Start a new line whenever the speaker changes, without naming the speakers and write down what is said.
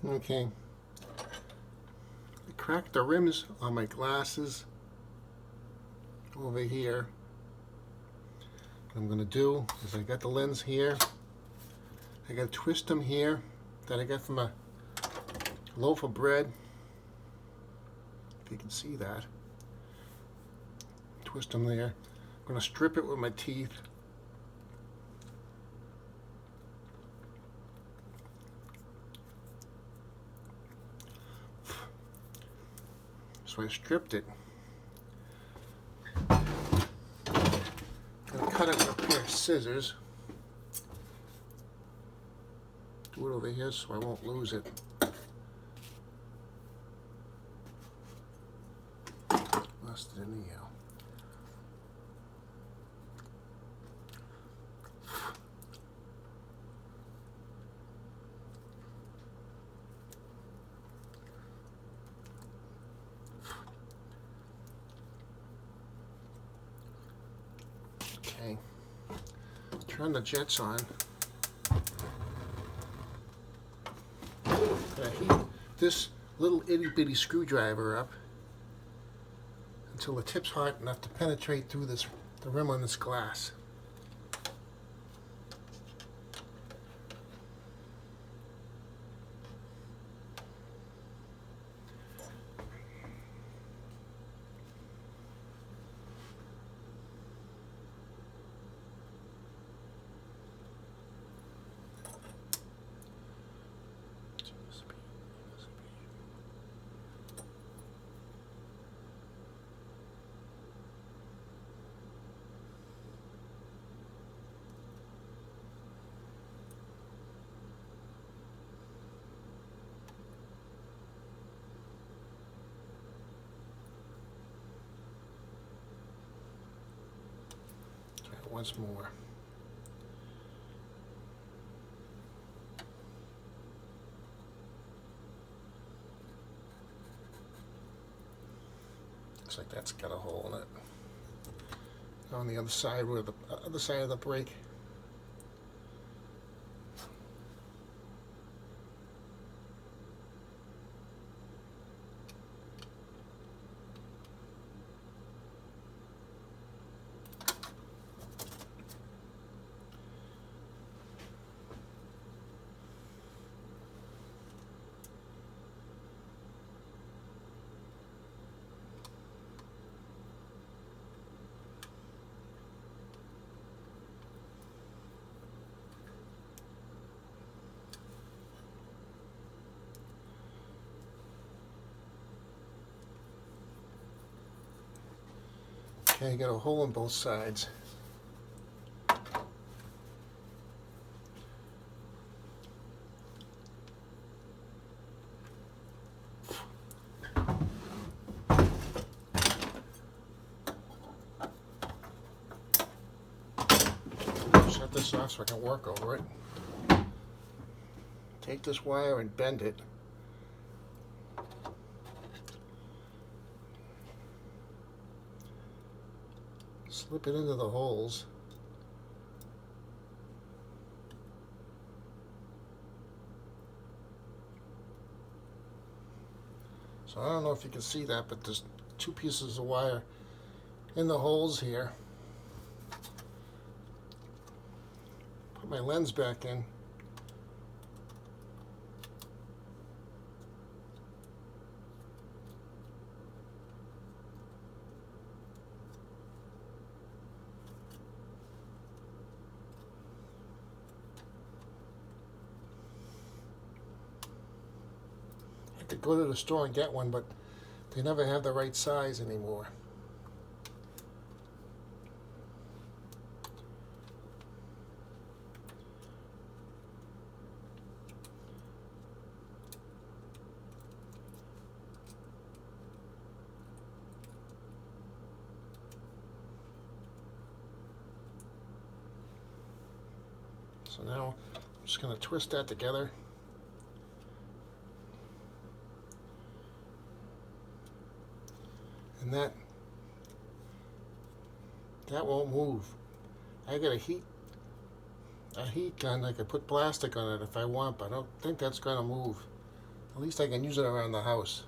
Okay. I cracked the rims on my glasses over here. What I'm going to do is I got the lens here. I got to twist them here that I got from a loaf of bread. If you can see that. Twist them there. I'm going to strip it with my teeth. So I stripped it. I'm going to cut it with a pair of scissors. Do it over here so I won't lose it. Lost it anyhow. Okay. Turn the jets on. I heat this little itty bitty screwdriver up until the tip's hot enough to penetrate through the rim on this glass. Once more. Looks like that's got a hole in it. On the other side, where the other side of the brake. Okay, got a hole in both sides. Shut this off so I can work over it. Take this wire and bend it. Slip it into the holes. So I don't know if you can see that, but there's two pieces of wire in the holes here. Put my lens back in. I could go to the store and get one, but they never have the right size anymore. So now I'm just going to twist that together. And that won't move. I got a heat gun. I could put plastic on it if I want, but I don't think that's going to move. At least I can use it around the house.